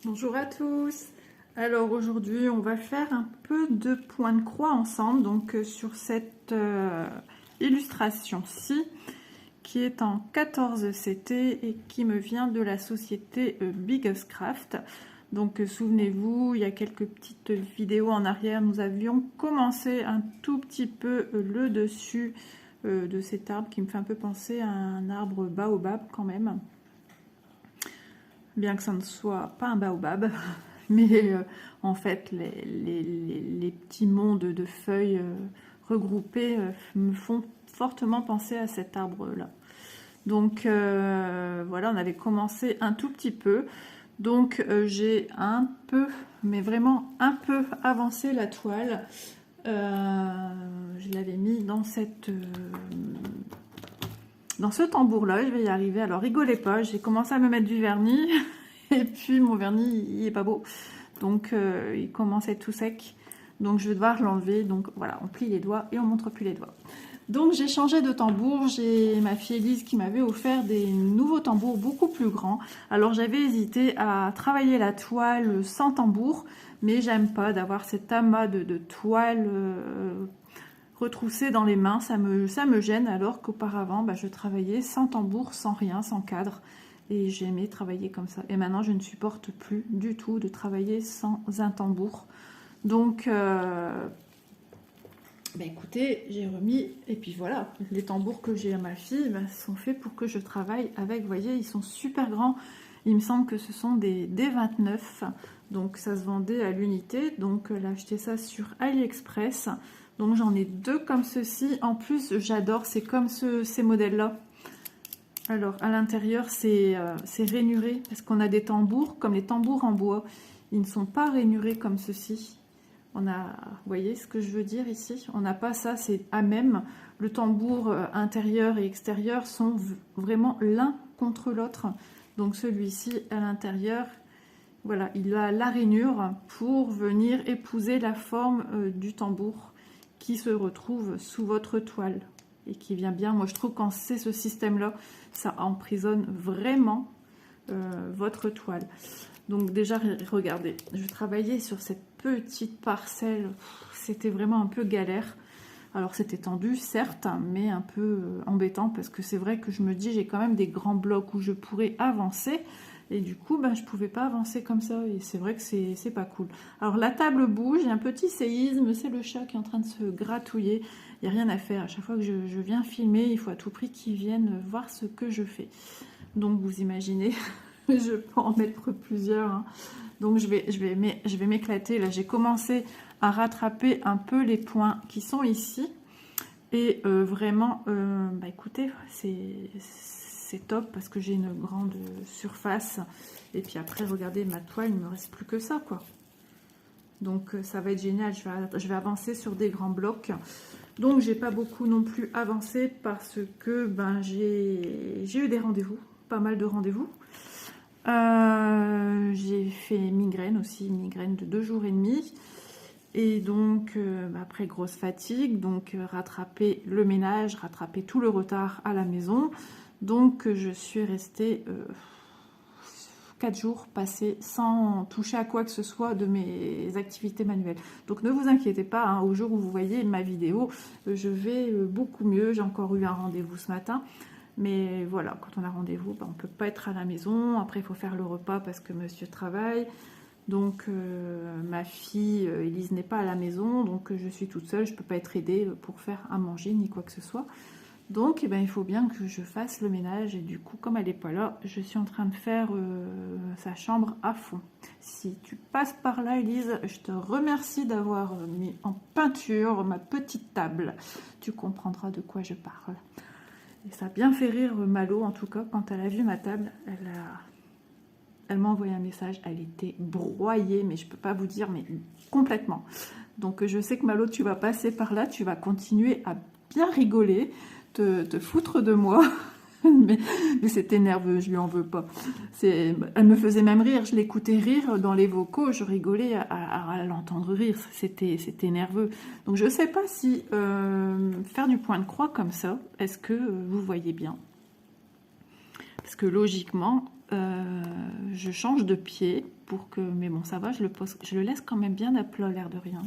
Bonjour à tous. Alors aujourd'hui on va faire un peu de point de croix ensemble, donc sur cette illustration-ci qui est en 14 CT et qui me vient de la société Biggest Craft. Donc souvenez-vous, il y a quelques petites vidéos en arrière, nous avions commencé un tout petit peu le dessus de cet arbre qui me fait un peu penser à un arbre baobab quand même. Bien que ça ne soit pas un baobab, mais en fait les petits mondes de feuilles regroupées me font fortement penser à cet arbre là. Donc voilà, on avait commencé un tout petit peu, donc j'ai un peu, mais vraiment un peu avancé la toile. Je l'avais mis dans cette dans ce tambour là, je vais y arriver. Alors rigolez pas, j'ai commencé à me mettre du vernis et puis mon vernis il est pas beau, donc il commence à être tout sec, donc je vais devoir l'enlever. Donc voilà, on plie les doigts et on montre plus les doigts. Donc j'ai changé de tambour, j'ai ma fille Elise qui m'avait offert des nouveaux tambours beaucoup plus grands. Alors j'avais hésité à travailler la toile sans tambour, mais j'aime pas d'avoir cet amas de toile retroussée dans les mains, ça me gêne, alors qu'auparavant je travaillais sans tambour, sans rien, sans cadre. Et j'aimais travailler comme ça. Et maintenant, je ne supporte plus du tout de travailler sans un tambour. Donc, écoutez, j'ai remis. Et puis voilà, les tambours que j'ai à ma fille sont faits pour que je travaille avec. Vous voyez, ils sont super grands. Il me semble que ce sont des D29. Donc, ça se vendait à l'unité. Donc, elle a acheté ça sur AliExpress. Donc, j'en ai deux comme ceci. En plus, j'adore. C'est comme ces modèles-là. Alors, à l'intérieur, c'est rainuré, parce qu'on a des tambours, comme les tambours en bois. Ils ne sont pas rainurés comme ceci. On a, vous voyez ce que je veux dire ici? On n'a pas ça, c'est à même. Le tambour intérieur et extérieur sont vraiment l'un contre l'autre. Donc celui-ci, à l'intérieur, voilà, il a la rainure pour venir épouser la forme du tambour qui se retrouve sous votre toile. Et qui vient bien, moi je trouve quand c'est ce système là, ça emprisonne vraiment votre toile. Donc déjà regardez, je travaillais sur cette petite parcelle, c'était vraiment un peu galère. Alors c'était tendu certes, mais un peu embêtant, parce que c'est vrai que je me dis j'ai quand même des grands blocs où je pourrais avancer, et du coup je pouvais pas avancer comme ça, et c'est vrai que c'est pas cool. Alors la table bouge, il y a un petit séisme, c'est le chat qui est en train de se gratouiller. Il n'y a rien à faire, à chaque fois que je viens filmer, il faut à tout prix qu'ils viennent voir ce que je fais. Donc vous imaginez, je peux en mettre plusieurs, hein. Donc je vais m'éclater. Là j'ai commencé à rattraper un peu les points qui sont ici. Et vraiment, écoutez, c'est top, parce que j'ai une grande surface. Et puis après, regardez, ma toile, il ne me reste plus que ça, quoi. Donc ça va être génial, je vais avancer sur des grands blocs. Donc j'ai pas beaucoup non plus avancé, parce que j'ai eu des rendez-vous, pas mal de rendez-vous. J'ai fait migraine aussi, migraine de 2 jours et demi. Et donc après grosse fatigue, donc rattraper le ménage, rattraper tout le retard à la maison. Donc je suis restée 4 jours passés sans toucher à quoi que ce soit de mes activités manuelles. Donc ne vous inquiétez pas, hein, au jour où vous voyez ma vidéo, je vais beaucoup mieux. J'ai encore eu un rendez-vous ce matin. Mais voilà, quand on a rendez-vous, on ne peut pas être à la maison. Après, il faut faire le repas parce que monsieur travaille. Donc ma fille Elise n'est pas à la maison, donc je suis toute seule, je ne peux pas être aidée pour faire à manger ni quoi que ce soit. Donc il faut bien que je fasse le ménage, et du coup comme elle n'est pas là, je suis en train de faire sa chambre à fond. Si tu passes par là Elise, je te remercie d'avoir mis en peinture ma petite table. Tu comprendras de quoi je parle. Et ça a bien fait rire Malo, en tout cas, quand elle a vu ma table, elle m'a envoyé un message, elle était broyée, mais je peux pas vous dire, mais complètement. Donc je sais que Malo, tu vas passer par là, tu vas continuer à bien rigoler, te foutre de moi. mais c'était nerveux, je lui en veux pas. Elle me faisait même rire, je l'écoutais rire dans les vocaux, je rigolais à l'entendre rire, c'était nerveux. Donc je sais pas si faire du point de croix comme ça, est-ce que vous voyez bien? Parce que logiquement, je change de pied pour que, mais bon ça va, je le laisse quand même bien à plat, l'air de rien.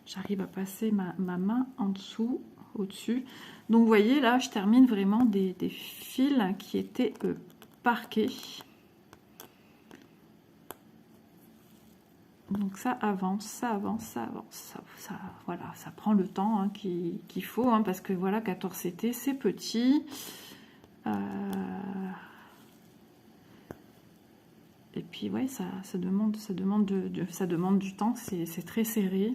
J'arrive à passer ma main en dessous, au-dessus. Donc vous voyez là, je termine vraiment des fils qui étaient parqués. Donc ça avance, ça avance, ça avance, voilà, ça prend le temps hein, qu'il faut, hein, parce que voilà, 14 CT, c'est petit. Et puis ouais, ça demande du temps, c'est très serré.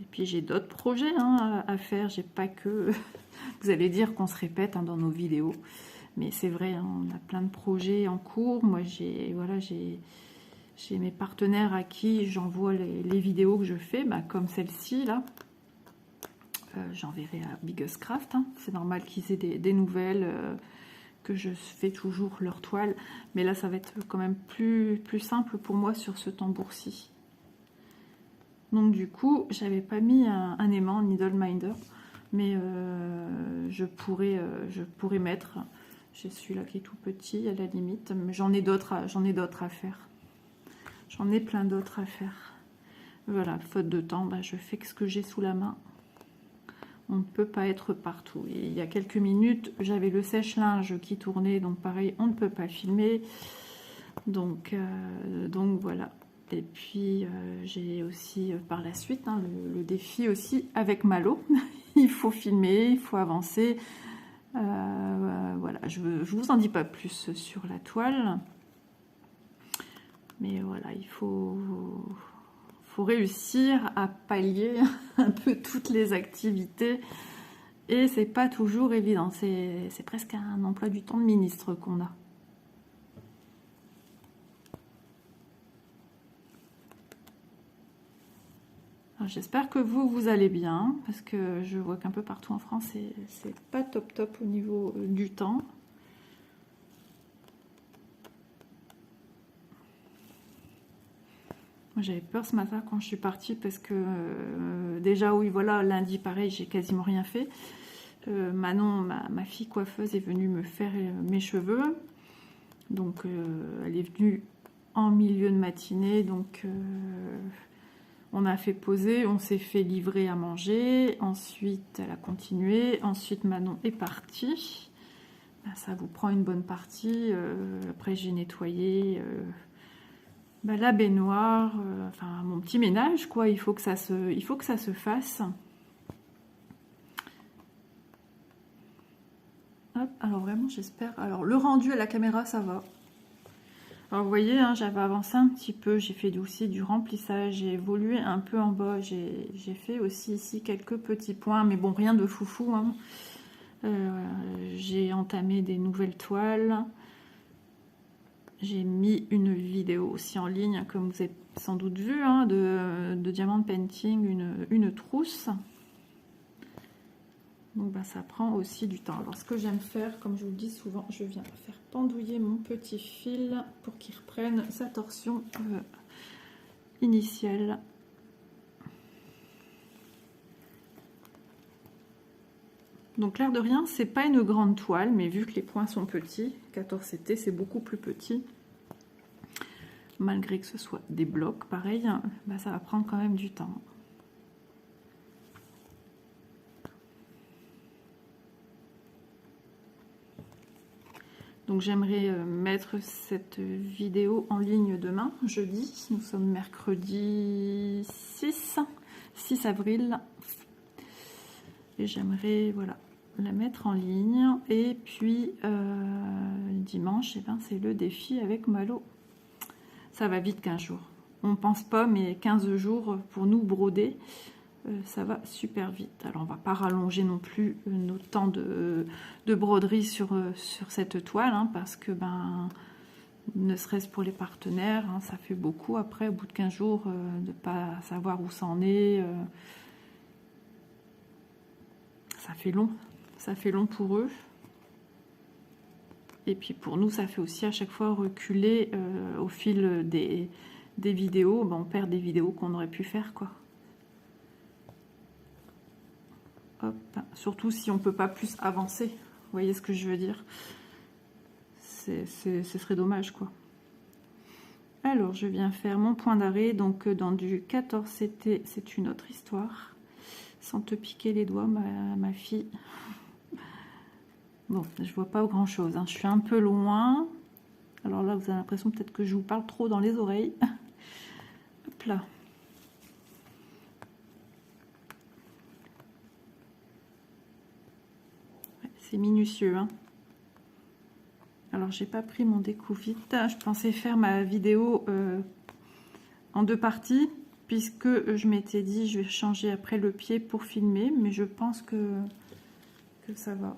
Et puis j'ai d'autres projets hein, à faire, j'ai pas que... Vous allez dire qu'on se répète hein, dans nos vidéos, mais c'est vrai, hein, on a plein de projets en cours. Moi j'ai mes partenaires à qui j'envoie les vidéos que je fais, bah, comme celle-ci là. J'enverrai à Biggest Craft, hein. C'est normal qu'ils aient des nouvelles, que je fais toujours leur toile. Mais là, ça va être quand même plus simple pour moi sur ce tambour-ci. Donc du coup, j'avais pas mis un aimant Needle Minder, mais je pourrais mettre. J'ai celui-là qui est tout petit à la limite, mais j'en ai d'autres à faire. J'en ai plein d'autres à faire. Voilà, faute de temps, bah, je fais que ce que j'ai sous la main. On ne peut pas être partout. Et il y a quelques minutes, j'avais le sèche-linge qui tournait, donc pareil, on ne peut pas filmer. Donc voilà. Et puis j'ai aussi par la suite hein, le défi aussi avec Malo. Il faut filmer, il faut avancer. Voilà, je vous en dis pas plus sur la toile. Mais voilà, il faut réussir à pallier un peu toutes les activités. Et c'est pas toujours évident. C'est presque un emploi du temps de ministre qu'on a. J'espère que vous allez bien, parce que je vois qu'un peu partout en France, c'est pas top au niveau du temps. J'avais peur ce matin quand je suis partie, parce que déjà, oui, voilà, lundi, pareil, j'ai quasiment rien fait. Manon, ma fille coiffeuse, est venue me faire mes cheveux. Donc, elle est venue en milieu de matinée, donc... on a fait poser, on s'est fait livrer à manger, ensuite elle a continué, ensuite Manon est partie. Ben, ça vous prend une bonne partie. Après j'ai nettoyé ben, la baignoire, enfin mon petit ménage quoi, il faut que ça se fasse. Hop, alors vraiment j'espère. Alors le rendu à la caméra ça va. Alors vous voyez, hein, j'avais avancé un petit peu, j'ai fait aussi du remplissage, j'ai évolué un peu en bas, j'ai fait aussi ici quelques petits points, mais bon, rien de foufou. Hein. J'ai entamé des nouvelles toiles, j'ai mis une vidéo aussi en ligne, comme vous avez sans doute vu, hein, de diamant painting, une trousse. Donc bah, ça prend aussi du temps. Alors ce que j'aime faire, comme je vous le dis souvent, je viens faire pendouiller mon petit fil pour qu'il reprenne sa torsion initiale. Donc l'air de rien, c'est pas une grande toile, mais vu que les points sont petits, 14 CT c'est beaucoup plus petit. Malgré que ce soit des blocs, pareil, bah, ça va prendre quand même du temps. Donc j'aimerais mettre cette vidéo en ligne demain, jeudi. Nous sommes mercredi 6 avril. Et j'aimerais voilà, la mettre en ligne. Et puis dimanche, eh ben, c'est le défi avec Malo. Ça va vite 15 jours. On ne pense pas, mais 15 jours pour nous broder. Ça va super vite. Alors on va pas rallonger non plus nos temps de broderie sur cette toile, hein, parce que ben ne serait-ce pour les partenaires, hein, ça fait beaucoup après au bout de 15 jours de pas savoir où ça en est. Ça fait long pour eux. Et puis pour nous, ça fait aussi à chaque fois reculer au fil des vidéos. Ben, on perd des vidéos qu'on aurait pu faire quoi. Hop. Surtout si on peut pas plus avancer, vous voyez ce que je veux dire. ce serait dommage, quoi. Alors, je viens faire mon point d'arrêt. Donc, dans du 14 CT, c'est une autre histoire. Sans te piquer les doigts, ma fille. Bon, je vois pas grand chose, hein. Je suis un peu loin. Alors là, vous avez l'impression peut-être que je vous parle trop dans les oreilles. Hop là. Ouais, c'est minutieux, hein. Alors, j'ai pas pris mon découpe-vite. Je pensais faire ma vidéo en 2 parties, puisque je m'étais dit je vais changer après le pied pour filmer, mais je pense que ça va.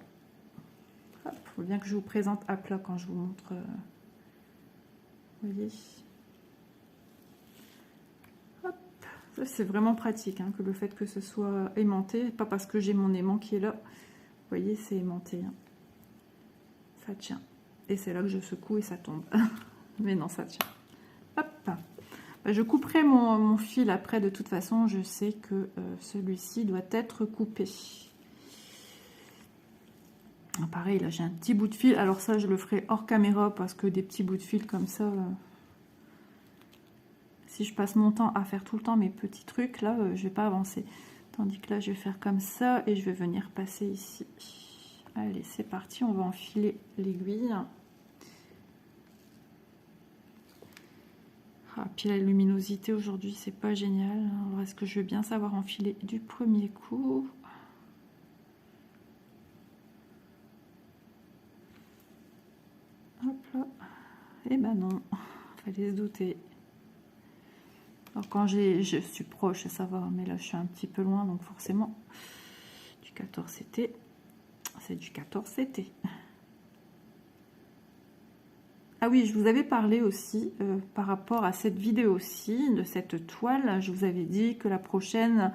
Il faut bien que je vous présente à plat quand je vous montre. Vous voyez. Hop. C'est vraiment pratique, hein, que le fait que ce soit aimanté, pas parce que j'ai mon aimant qui est là. Vous voyez, c'est aimanté. Hein. Ça tient. Et c'est là que je secoue et ça tombe. Mais non, ça tient. Hop. Bah, je couperai mon fil après. De toute façon, je sais que celui-ci doit être coupé. Ah, pareil, là, j'ai un petit bout de fil. Alors ça, je le ferai hors caméra parce que des petits bouts de fil comme ça... si je passe mon temps à faire tout le temps mes petits trucs, là, je vais pas avancer. Tandis que là, je vais faire comme ça et je vais venir passer ici. Allez, c'est parti, on va enfiler l'aiguille. Ah, puis la luminosité aujourd'hui, c'est pas génial. Alors, est-ce que je veux bien savoir enfiler du premier coup? Hop là. Eh ben non, fallait se douter. Alors quand je suis proche, ça va, mais là je suis un petit peu loin, donc forcément, du 14 CT, c'est du 14 CT. Ah oui, je vous avais parlé aussi, par rapport à cette vidéo-ci, de cette toile, je vous avais dit que la prochaine,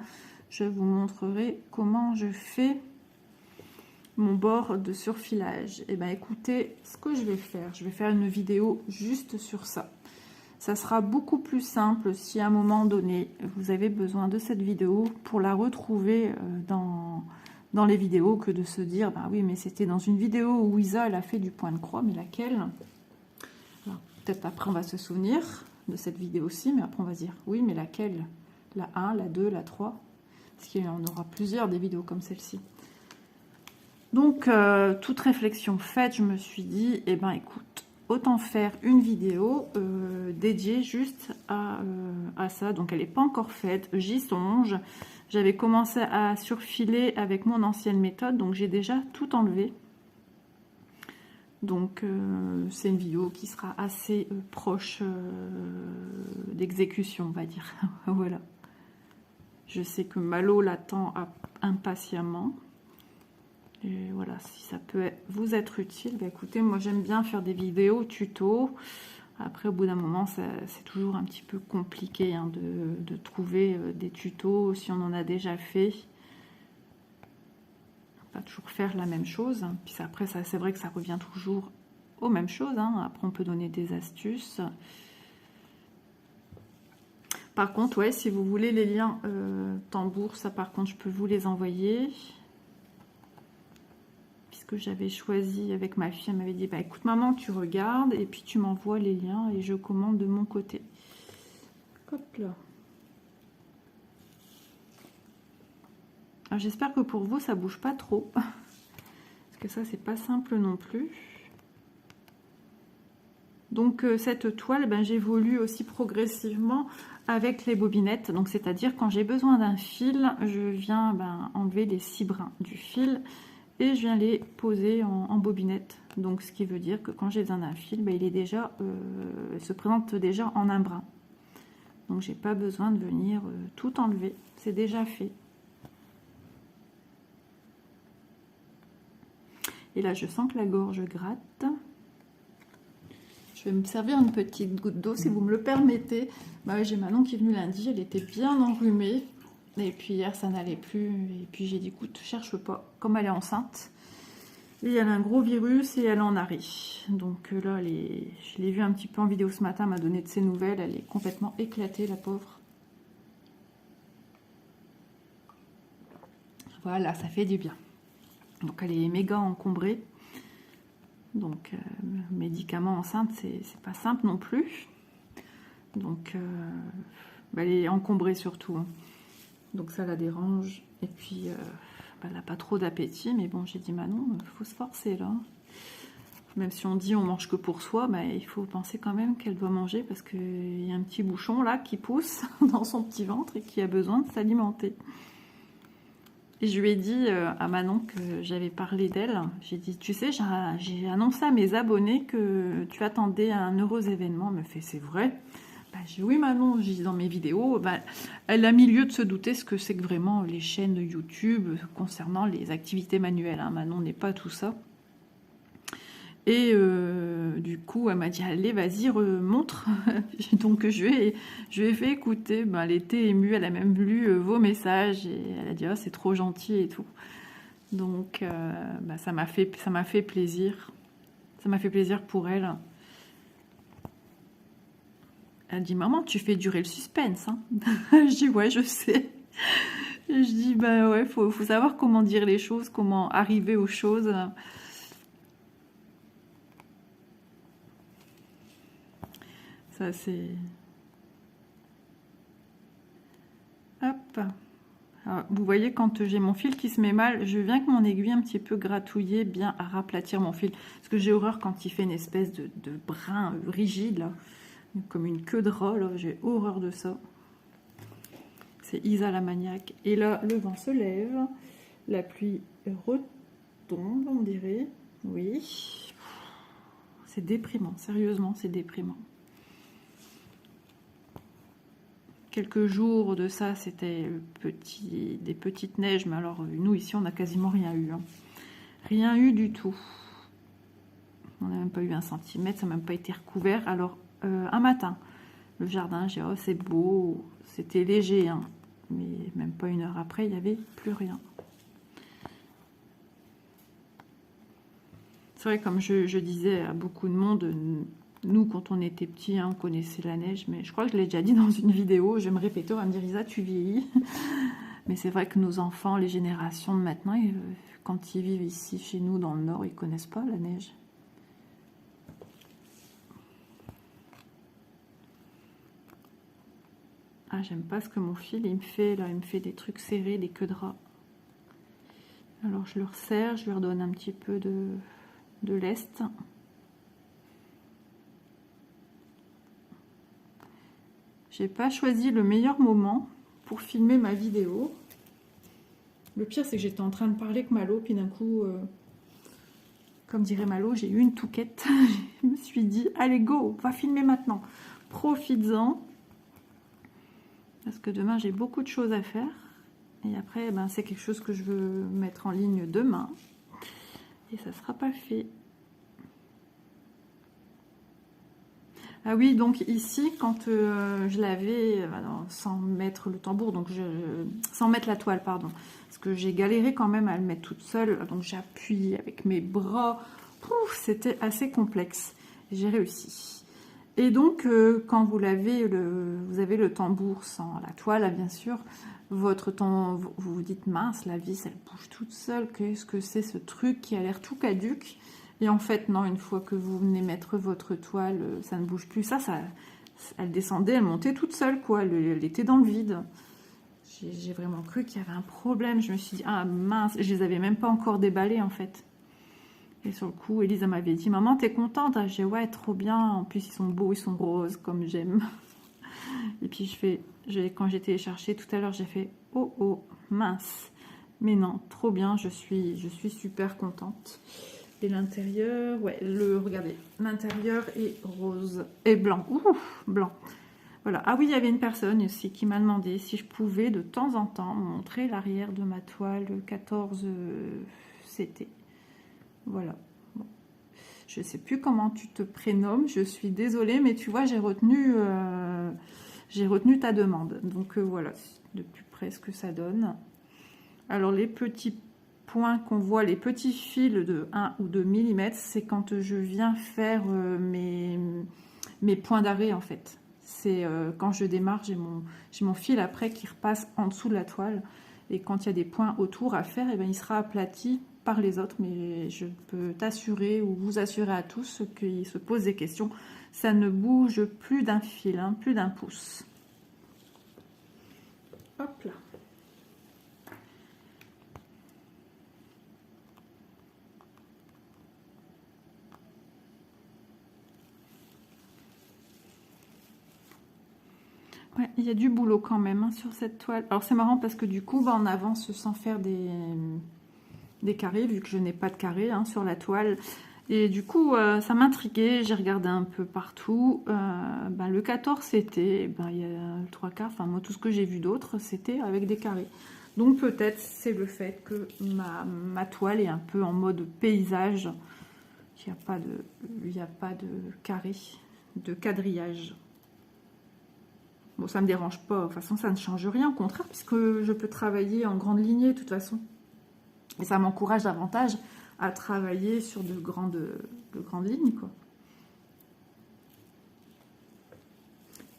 je vous montrerai comment je fais mon bord de surfilage. Et bien écoutez, ce que je vais faire une vidéo juste sur ça. Ça sera beaucoup plus simple si à un moment donné, vous avez besoin de cette vidéo pour la retrouver dans les vidéos que de se dire, bah oui, mais c'était dans une vidéo où Isa, elle a fait du point de croix, mais laquelle? Peut-être après, on va se souvenir de cette vidéo-ci, mais après, on va se dire, oui, mais laquelle? La 1, la 2, la 3? Parce qu'il y en aura plusieurs des vidéos comme celle-ci. Donc, toute réflexion faite, je me suis dit, eh ben écoute, autant faire une vidéo dédiée juste à ça. Donc elle n'est pas encore faite, j'y songe. J'avais commencé à surfiler avec mon ancienne méthode, donc j'ai déjà tout enlevé. Donc c'est une vidéo qui sera assez proche d'exécution, on va dire. Voilà. Je sais que Malo l'attend impatiemment. Et voilà, si ça peut vous être utile, bah écoutez, moi j'aime bien faire des vidéos tuto. Après, au bout d'un moment, c'est toujours un petit peu compliqué, hein, de trouver des tutos si on en a déjà fait. Pas toujours faire la même chose. Puis après, c'est vrai que ça revient toujours aux mêmes choses. Hein. Après, on peut donner des astuces. Par contre, ouais, si vous voulez les liens tambour, ça par contre, je peux vous les envoyer. Que j'avais choisi avec ma fille, elle m'avait dit, bah écoute maman, tu regardes et puis tu m'envoies les liens et je commande de mon côté. Hop là. J'espère que pour vous ça bouge pas trop, parce que ça c'est pas simple non plus. Donc cette toile, ben, j'évolue aussi progressivement avec les bobinettes, donc c'est-à-dire quand j'ai besoin d'un fil, je viens enlever les 6 brins du fil et je viens les poser en bobinette. Donc ce qui veut dire que quand j'ai besoin d'un fil, il est déjà, se présente déjà en un brin. Donc j'ai pas besoin de venir tout enlever, c'est déjà fait. Et là je sens que la gorge gratte. Je vais me servir une petite goutte d'eau si vous me le permettez. Bah, j'ai Manon qui est venue lundi, elle était bien enrhumée. Et puis hier ça n'allait plus, et puis j'ai dit écoute, cherche pas, comme elle est enceinte, et elle a un gros virus et elle en a ri. Donc là, je l'ai vue un petit peu en vidéo ce matin, elle m'a donné de ses nouvelles, elle est complètement éclatée la pauvre. Voilà, ça fait du bien. Donc elle est méga encombrée. Donc, médicaments enceinte, c'est pas simple non plus. Donc, elle est encombrée surtout. Hein. Donc, ça la dérange. Et puis, elle n'a pas trop d'appétit. Mais bon, j'ai dit, Manon, il faut se forcer là. Même si on dit on mange que pour soi, il faut penser quand même qu'elle doit manger parce qu'il y a un petit bouchon là qui pousse dans son petit ventre et qui a besoin de s'alimenter. Et je lui ai dit à Manon que j'avais parlé d'elle. J'ai dit, tu sais, j'ai annoncé à mes abonnés que tu attendais un heureux événement. Elle me fait, c'est vrai. J'ai dit, oui Manon, j'ai dit dans mes vidéos. Elle a mis lieu de se douter ce que c'est que vraiment les chaînes de YouTube concernant les activités manuelles. Hein. Manon n'est pas tout ça. Et du coup, elle m'a dit, allez, vas-y, montre. Donc, je lui ai fait écouter. Elle était émue, elle a même lu vos messages. Et elle a dit, oh, c'est trop gentil et tout. Donc, ça m'a fait plaisir. Ça m'a fait plaisir pour elle. Elle dit, maman, tu fais durer le suspense. Hein. Je dis, ouais, je sais. Et je dis, ouais, faut savoir comment dire les choses, comment arriver aux choses. Ça, c'est... Hop. Alors, vous voyez, quand j'ai mon fil qui se met mal, je viens avec mon aiguille un petit peu gratouiller, bien à raplatir mon fil. Parce que j'ai horreur quand il fait une espèce de brin rigide, là. Comme une queue de rat, là. J'ai horreur de ça. C'est Isa la maniaque. Et là, le vent se lève. La pluie retombe, on dirait. Oui. C'est déprimant. Sérieusement, c'est déprimant. Quelques jours de ça, c'était des petites neiges. Mais alors, nous, ici, on n'a quasiment rien eu. Hein. Rien eu du tout. On n'a même pas eu 1 centimètre. Ça n'a même pas été recouvert. Alors, un matin, le jardin, j'ai dit, oh, c'est beau. C'était léger, hein. Mais même pas 1 heure après, il n'y avait plus rien. C'est vrai, comme je disais à beaucoup de monde, nous, quand on était petits, hein, on connaissait la neige, mais je crois que je l'ai déjà dit dans une vidéo, je vais me répéter, on va me dire, Isa, tu vieillis. Mais c'est vrai que nos enfants, les générations de maintenant, quand ils vivent ici, chez nous, dans le Nord, ils ne connaissent pas la neige. Ah, j'aime pas ce que mon fil, il me fait, là, il me fait des trucs serrés, des queues de rat. Alors, je le resserre, je lui redonne un petit peu de lest. J'ai pas choisi le meilleur moment pour filmer ma vidéo. Le pire, c'est que j'étais en train de parler avec Malo, puis d'un coup, comme dirait Malo, j'ai eu une touquette. Je me suis dit, allez go, on va filmer maintenant. Profites-en. Parce que demain, j'ai beaucoup de choses à faire. Et après, c'est quelque chose que je veux mettre en ligne demain. Et ça ne sera pas fait. Ah oui, donc ici, quand je l'avais, sans mettre le tambour, donc sans mettre la toile, pardon. Parce que j'ai galéré quand même à le mettre toute seule. Donc j'appuie avec mes bras. C'était assez complexe. J'ai réussi. Et donc, quand vous avez le tambour sans la toile, bien sûr, vous vous dites, mince, la vis, elle bouge toute seule. Qu'est-ce que c'est ce truc qui a l'air tout caduque? Et en fait, non, une fois que vous venez mettre votre toile, ça ne bouge plus. Elle descendait, elle montait toute seule, quoi. Elle était dans le vide. J'ai vraiment cru qu'il y avait un problème. Je me suis dit, ah mince, je les avais même pas encore déballés, en fait. Et sur le coup, Elisa m'avait dit, maman, t'es contente? J'ai dit, ouais, trop bien. En plus, ils sont beaux, ils sont roses, comme j'aime. Et puis, quand j'ai téléchargé tout à l'heure, j'ai fait, oh, oh, mince. Mais non, trop bien, je suis super contente. Et l'intérieur, ouais, regardez, l'intérieur est rose et blanc. Ouf, blanc. Voilà. Ah oui, il y avait une personne aussi qui m'a demandé si je pouvais de temps en temps montrer l'arrière de ma toile 14 CT. Voilà. Bon. Je ne sais plus comment tu te prénommes, je suis désolée, mais tu vois, j'ai retenu ta demande. Donc voilà, de plus près ce que ça donne. Alors les petits points qu'on voit, les petits fils de 1 ou 2 mm, c'est quand je viens faire mes points d'arrêt en fait. C'est quand je démarre, j'ai mon fil après qui repasse en dessous de la toile. Et quand il y a des points autour à faire, et bien, il sera aplati par les autres, mais je peux t'assurer ou vous assurer à tous ceux qui se posent des questions, ça ne bouge plus d'un fil, hein, plus d'un pouce. Hop là. Ouais, il y a du boulot quand même hein, sur cette toile. Alors c'est marrant parce que du coup, on avance sans faire des carrés, vu que je n'ai pas de carré hein, sur la toile. Et du coup, ça m'intriguait, j'ai regardé un peu partout. Le 14, c'était, il y a le 3/4, enfin moi tout ce que j'ai vu d'autre, c'était avec des carrés. Donc peut-être c'est le fait que ma toile est un peu en mode paysage. Il n'y a pas de carré, de quadrillage. Bon, ça me dérange pas, de toute façon ça ne change rien, au contraire, puisque je peux travailler en grande lignée de toute façon. Et ça m'encourage davantage à travailler sur de grandes lignes, quoi.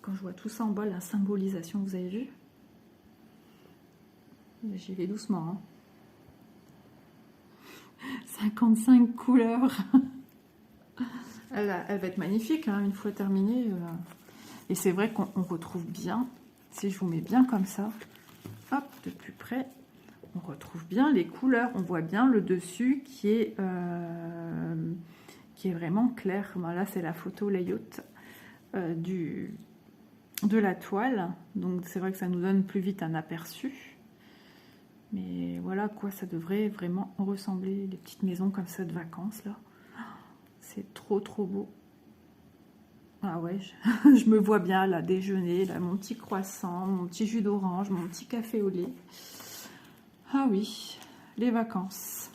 Quand je vois tout ça en bas, la symbolisation, vous avez vu? J'y vais doucement. Hein. 55 couleurs. Elle va être magnifique, hein, une fois terminée. Et c'est vrai qu'on retrouve bien, si je vous mets bien comme ça, hop, de plus près, on retrouve bien les couleurs. On voit bien le dessus qui est vraiment clair. Ben là, c'est la photo layout de la toile. Donc, c'est vrai que ça nous donne plus vite un aperçu. Mais voilà quoi, ça devrait vraiment ressembler, les petites maisons comme ça de vacances, là. C'est trop, trop beau. Ah ouais, je me vois bien là, déjeuner, là, mon petit croissant, mon petit jus d'orange, mon petit café au lait. Ah oui, les vacances.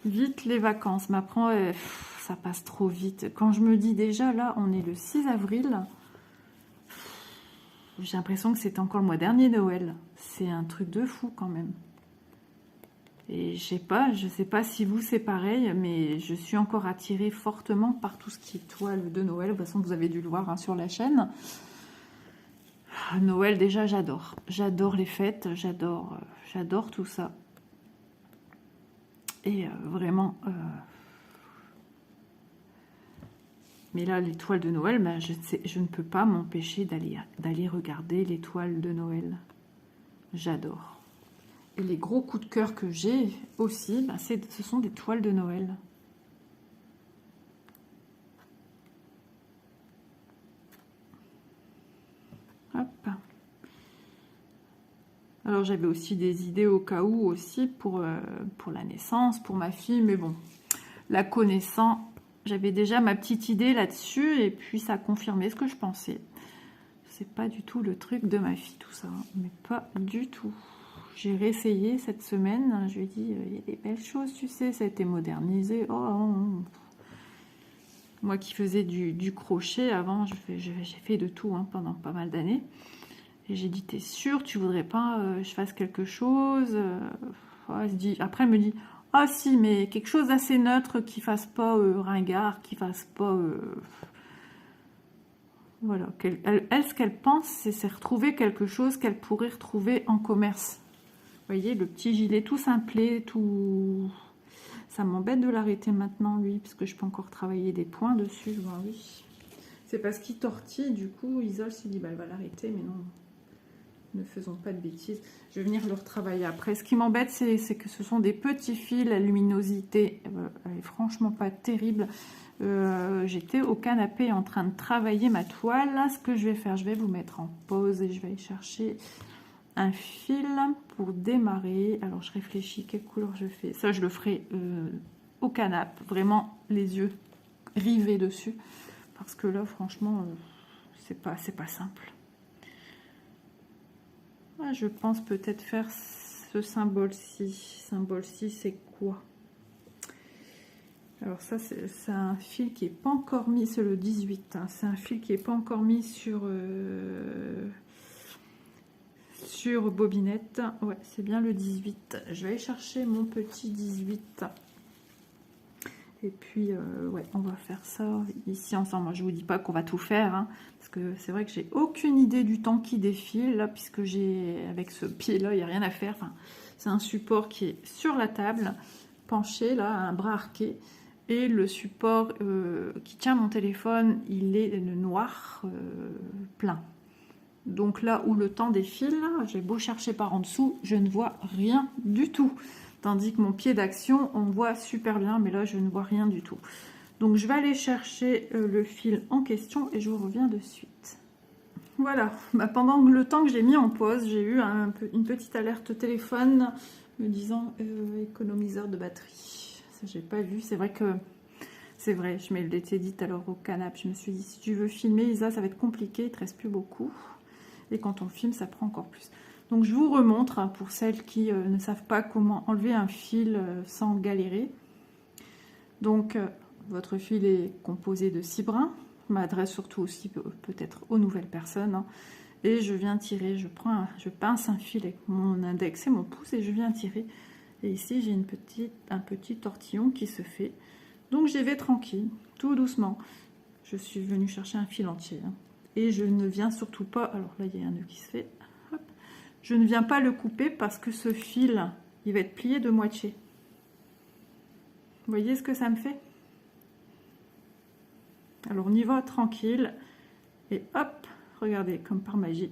Vite les vacances. Mais après, ça passe trop vite. Quand je me dis déjà, là, on est le 6 avril. J'ai l'impression que c'était encore le mois dernier Noël. C'est un truc de fou quand même. Et je sais pas si vous c'est pareil, mais je suis encore attirée fortement par tout ce qui est toile de Noël. De toute façon, vous avez dû le voir hein, sur la chaîne. Noël, déjà, j'adore. J'adore les fêtes, j'adore tout ça. Et vraiment... Mais là, les toiles de Noël, je ne peux pas m'empêcher d'aller regarder les toiles de Noël. J'adore. Et les gros coups de cœur que j'ai aussi, ce sont des toiles de Noël. Hop. Alors j'avais aussi des idées au cas où aussi pour la naissance, pour ma fille, mais bon, la connaissant, j'avais déjà ma petite idée là-dessus et puis ça a confirmé ce que je pensais. C'est pas du tout le truc de ma fille tout ça, hein, mais pas du tout. J'ai réessayé cette semaine, je lui ai dit, il y a des belles choses, tu sais, ça a été modernisé. Oh. Moi qui faisais du crochet avant, j'ai fait de tout hein, pendant pas mal d'années. Et j'ai dit, t'es sûre, tu voudrais pas je fasse quelque chose Après, elle me dit, ah si, mais quelque chose d'assez neutre, qui fasse pas ringard, qui fasse pas... Voilà, elle, ce qu'elle pense, c'est retrouver quelque chose qu'elle pourrait retrouver en commerce. Vous voyez, le petit gilet tout simplé, tout... Ça m'embête de l'arrêter maintenant, lui, parce que je peux encore travailler des points dessus. Ben oui. C'est parce qu'il tortille, du coup, Isole s'est dit, bah, elle va l'arrêter, mais non. Ne faisons pas de bêtises. Je vais venir le retravailler après. Ce qui m'embête, c'est que ce sont des petits fils. La luminosité, elle est franchement pas terrible. J'étais au canapé en train de travailler ma toile. Là, ce que je vais faire, je vais vous mettre en pause et je vais aller chercher un fil pour démarrer. Alors, je réfléchis quelle couleur je fais. Ça, je le ferai au canapé. Vraiment, les yeux rivés dessus. Parce que là, franchement, c'est pas simple. Je pense peut-être faire ce symbole-ci. Symbole-ci, c'est quoi? Alors ça, c'est un fil qui n'est pas encore mis, c'est le 18. Hein. C'est un fil qui n'est pas encore mis sur bobinette. Ouais, c'est bien le 18. Je vais aller chercher mon petit 18. Et puis, ouais, on va faire ça ici ensemble. Moi, je vous dis pas qu'on va tout faire, hein, parce que c'est vrai que j'ai aucune idée du temps qui défile, là, puisque j'ai, avec ce pied-là, il n'y a rien à faire. Enfin, c'est un support qui est sur la table, penché, là, un bras arqué. Et le support qui tient mon téléphone, il est noir, plein. Donc là où le temps défile, j'ai beau chercher par en dessous, je ne vois rien du tout. Tandis que mon pied d'action, on voit super bien, mais là, je ne vois rien du tout. Donc, je vais aller chercher le fil en question et je vous reviens de suite. Voilà, bah, pendant le temps que j'ai mis en pause, j'ai eu une petite alerte téléphone me disant économiseur de batterie. Ça, j'ai pas vu. C'est vrai que... C'est vrai, je me l'étais dit alors au canapé. Je me suis dit, si tu veux filmer, Isa, ça va être compliqué, il ne te reste plus beaucoup. Et quand on filme, ça prend encore plus. Donc je vous remontre, hein, pour celles qui ne savent pas comment enlever un fil sans galérer. Donc votre fil est composé de 6 brins. Je m'adresse surtout aussi peut-être aux nouvelles personnes. Hein. Et je viens tirer, je pince un fil avec mon index et mon pouce et je viens tirer. Et ici j'ai un petit tortillon qui se fait. Donc j'y vais tranquille, tout doucement. Je suis venue chercher un fil entier. Hein. Et je ne viens surtout pas... Alors là, il y a un nœud qui se fait. Hop. Je ne viens pas le couper parce que ce fil, il va être plié de moitié. Vous voyez ce que ça me fait? Alors on y va tranquille. Et hop, regardez, comme par magie,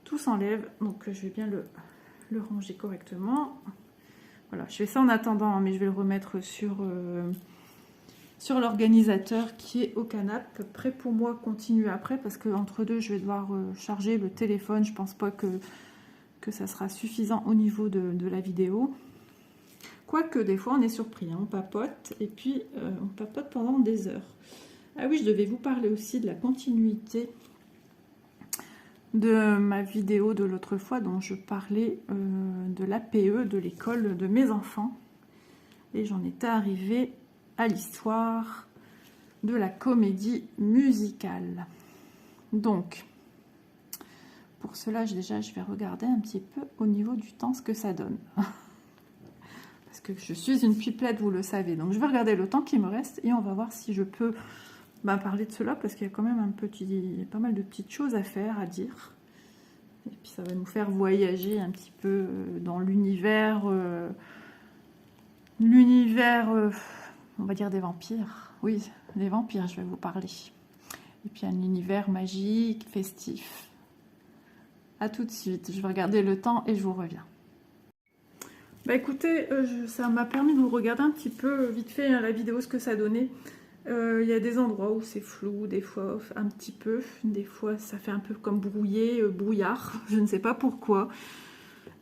tout s'enlève. Donc je vais bien le ranger correctement. Voilà, je fais ça en attendant, hein, mais je vais le remettre sur l'organisateur qui est au canapé, prêt pour moi continuer après, parce que entre deux je vais devoir charger le téléphone. Je pense pas que ça sera suffisant au niveau de la vidéo, quoique des fois on est surpris, hein, on papote et puis on papote pendant des heures. Ah oui, je devais vous parler aussi de la continuité de ma vidéo de l'autre fois dont je parlais de l'APE de l'école de mes enfants, et j'en étais arrivée à l'histoire de la comédie musicale. Donc, pour cela, déjà, je vais regarder un petit peu au niveau du temps ce que ça donne. Parce que je suis une pipelette, vous le savez. Donc, je vais regarder le temps qui me reste et on va voir si je peux parler de cela, parce qu'il y a quand même pas mal de petites choses à faire, à dire. Et puis, ça va nous faire voyager un petit peu dans l'univers... on va dire des vampires. Oui, des vampires, je vais vous parler. Et puis un univers magique, festif. A tout de suite, je vais regarder le temps et je vous reviens. Bah écoutez, ça m'a permis de vous regarder un petit peu vite fait, hein, la vidéo, ce que ça donnait. Il y a des endroits où c'est flou, des fois un petit peu, des fois ça fait un peu comme brouillé, brouillard, je ne sais pas pourquoi.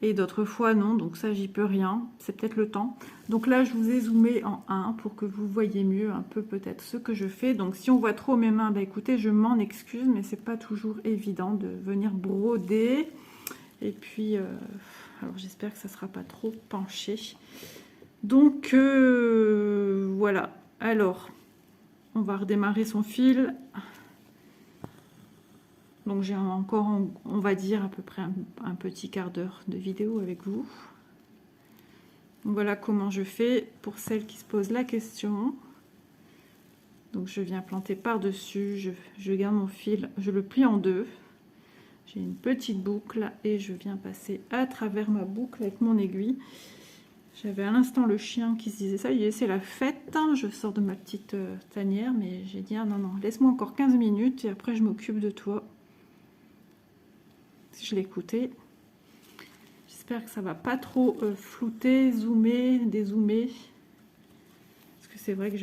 Et d'autres fois non, donc ça j'y peux rien, c'est peut-être le temps. Donc là je vous ai zoomé en 1 pour que vous voyez mieux un peu peut-être ce que je fais. Donc si on voit trop mes mains, bah écoutez, je m'en excuse, mais c'est pas toujours évident de venir broder. Et puis alors j'espère que ça sera pas trop penché. Donc voilà, alors on va redémarrer son fil. Donc j'ai encore, on va dire, à peu près un petit quart d'heure de vidéo avec vous. Donc voilà comment je fais pour celles qui se posent la question. Donc je viens planter par-dessus, je garde mon fil, je le plie en deux. J'ai une petite boucle et je viens passer à travers ma boucle avec mon aiguille. J'avais à l'instant le chien qui se disait ça, il c'est la fête. Je sors de ma petite tanière, mais j'ai dit ah non, non, laisse-moi encore 15 minutes et après je m'occupe de toi. Je l'ai écouté. J'espère que ça va pas trop flouter, zoomer, dézoomer. Parce que c'est vrai que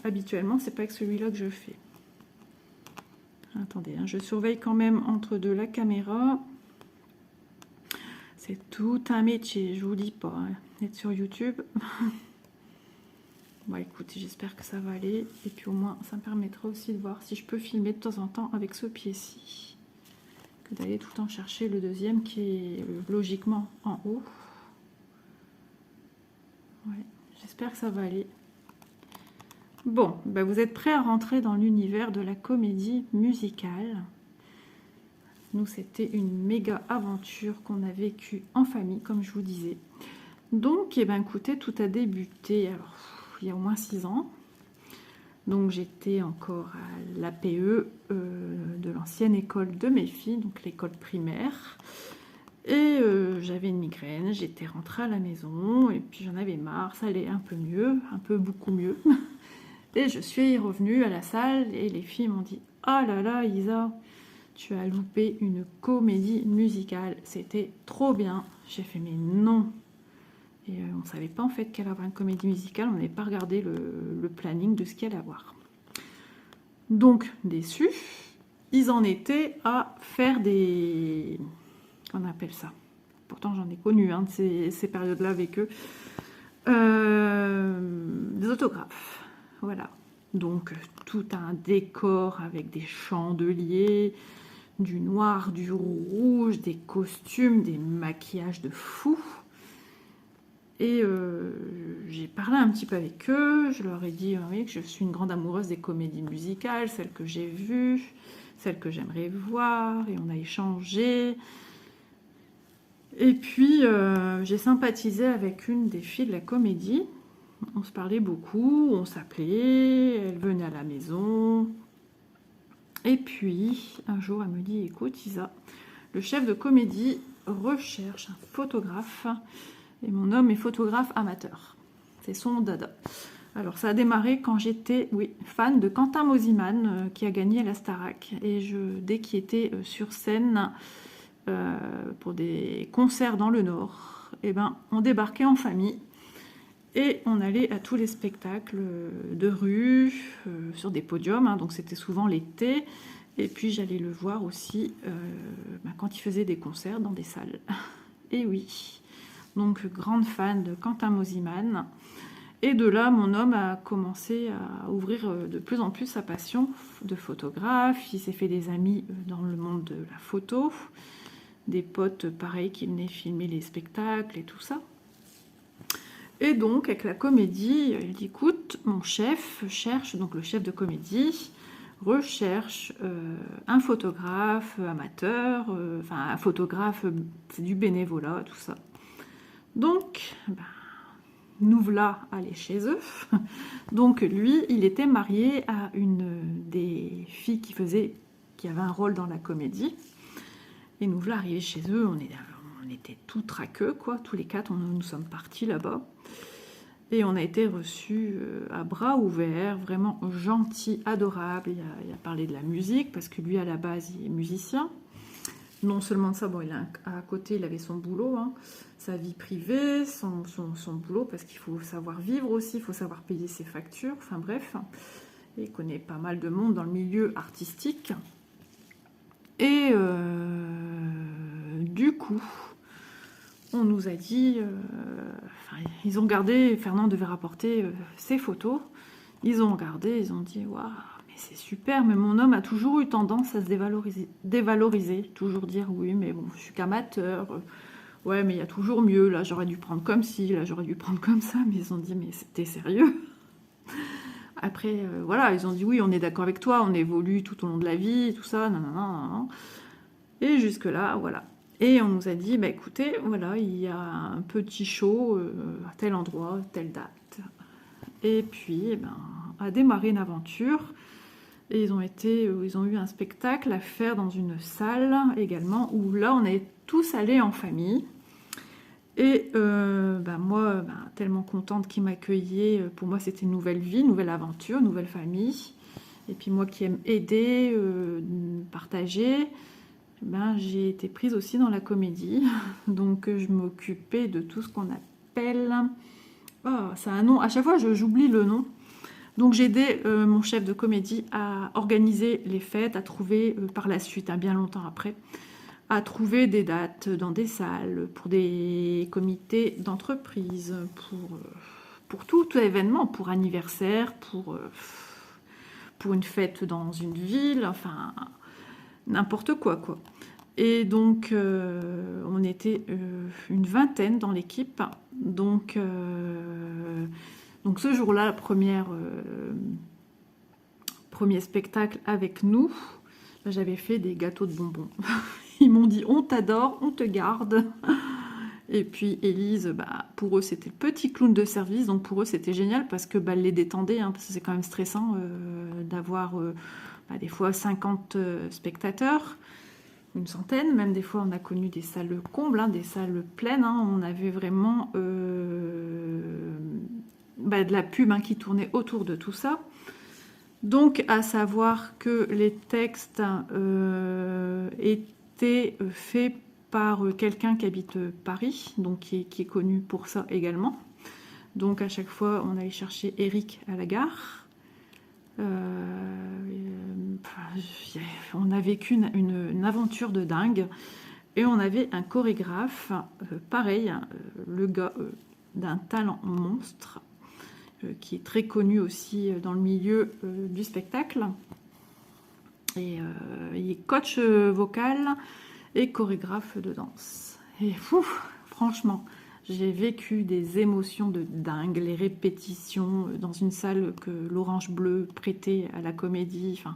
habituellement, c'est pas avec celui-là que je fais. Attendez, hein, je surveille quand même entre deux la caméra. C'est tout un métier, je vous dis pas. Hein, être sur YouTube. Bon, écoutez, j'espère que ça va aller. Et puis au moins, ça me permettra aussi de voir si je peux filmer de temps en temps avec ce pied-ci. D'aller tout le temps chercher le deuxième qui est logiquement en haut. Ouais, j'espère que ça va aller. Bon, ben vous êtes prêts à rentrer dans l'univers de la comédie musicale. Nous, c'était une méga aventure qu'on a vécue en famille, comme je vous disais. Donc, eh ben, écoutez, tout a débuté. Alors, il y a au moins 6 ans. Donc j'étais encore à l'APE de l'ancienne école de mes filles, donc l'école primaire. Et j'avais une migraine, j'étais rentrée à la maison et puis j'en avais marre, ça allait un peu mieux, un peu beaucoup mieux. Et je suis revenue à la salle et les filles m'ont dit « Oh là là Isa, tu as loupé une comédie musicale, c'était trop bien ». J'ai fait « Mais non !» Et on ne savait pas en fait qu'elle allait avoir une comédie musicale, on n'avait pas regardé le planning de ce qu'il allait avoir. Donc déçus, ils en étaient à faire des... Qu'on appelle ça. Pourtant j'en ai connu hein, de ces périodes-là avec eux. Des autographes. Voilà. Donc tout un décor avec des chandeliers, du noir, du rouge, des costumes, des maquillages de fou. Et j'ai parlé un petit peu avec eux, je leur ai dit oui, que je suis une grande amoureuse des comédies musicales, celles que j'ai vues, celles que j'aimerais voir, et on a échangé. Et puis, j'ai sympathisé avec une des filles de la comédie. On se parlait beaucoup, on s'appelait, elle venait à la maison. Et puis, un jour, elle me dit, écoute Isa, le chef de comédie recherche un photographe. Et mon homme est photographe amateur. C'est son dada. Alors, ça a démarré quand j'étais, oui, fan de Quentin Mosimann, qui a gagné la Starac. Et dès qu'il était sur scène... pour des concerts dans le Nord, et ben, on débarquait en famille et on allait à tous les spectacles de rue, sur des podiums, hein, donc c'était souvent l'été, et puis j'allais le voir aussi quand il faisait des concerts dans des salles. Et oui, donc grande fan de Quentin Mosimann. Et de là, mon homme a commencé à ouvrir de plus en plus sa passion de photographe. Il s'est fait des amis dans le monde de la photo, des potes pareils qui venaient filmer les spectacles et tout ça. Et donc avec la comédie, il dit écoute, mon chef cherche, donc le chef de comédie recherche un photographe amateur, enfin un photographe, c'est du bénévolat, tout ça. Donc nous voilà allés chez eux. Donc lui, il était marié à une des filles qui avait un rôle dans la comédie. Et nous voilà arrivés chez eux, on était tout traqueux, quoi. Tous les quatre, nous sommes partis là-bas. Et on a été reçus à bras ouverts, vraiment gentils, adorables. Il a parlé de la musique, parce que lui, à la base, il est musicien. Non seulement ça, bon, à côté, il avait son boulot, hein, sa vie privée, son boulot, parce qu'il faut savoir vivre aussi, il faut savoir payer ses factures, enfin bref. Et il connaît pas mal de monde dans le milieu artistique. Et du coup, on nous a dit, ils ont gardé, Fernand devait rapporter ses photos, ils ont regardé, ils ont dit, waouh, mais c'est super, mais mon homme a toujours eu tendance à se dévaloriser, toujours dire, oui, mais bon, je suis qu'amateur, ouais, mais il y a toujours mieux, là, j'aurais dû prendre comme ci, là, j'aurais dû prendre comme ça, mais ils ont dit, mais c'était sérieux? Après, voilà, ils ont dit, oui, on est d'accord avec toi, on évolue tout au long de la vie, tout ça, non. Et jusque-là, voilà. Et on nous a dit, bah écoutez, voilà, il y a un petit show à tel endroit, telle date. Et puis, a démarré une aventure. Et ils ont eu un spectacle à faire dans une salle également, où là, on est tous allés en famille. Et moi, tellement contente qu'ils m'accueillaient, pour moi c'était une nouvelle vie, nouvelle aventure, nouvelle famille. Et puis moi qui aime aider, partager, j'ai été prise aussi dans la comédie. Donc je m'occupais de tout ce qu'on appelle... Oh, c'est un nom, à chaque fois j'oublie le nom. Donc j'ai aidé mon chef de comédie à organiser les fêtes, à trouver par la suite, bien longtemps après, à trouver des dates dans des salles, pour des comités d'entreprise, pour tout événement, pour anniversaire, pour une fête dans une ville, enfin, n'importe quoi. Et donc, on était une vingtaine dans l'équipe. Donc ce jour-là, premier spectacle avec nous, j'avais fait des gâteaux de bonbons. Ils m'ont dit, on t'adore, on te garde. Et puis Élise, pour eux c'était le petit clown de service, donc pour eux c'était génial parce que elle les détendait, hein, parce que c'est quand même stressant d'avoir des fois 50 spectateurs, une centaine, même des fois on a connu des salles combles, hein, des salles pleines, hein, on avait vraiment de la pub qui tournait autour de tout ça. Donc à savoir que les textes étaient faits par quelqu'un qui habite Paris, donc qui est connu pour ça également. Donc à chaque fois, on allait chercher Eric à la gare. On a vécu une aventure de dingue. Et on avait un chorégraphe, pareil, le gars d'un talent monstre, qui est très connu aussi dans le milieu du spectacle. Et il est coach vocal et chorégraphe de danse. Et franchement, j'ai vécu des émotions de dingue, les répétitions dans une salle que l'Orange Bleu prêtait à la Comédie. Enfin,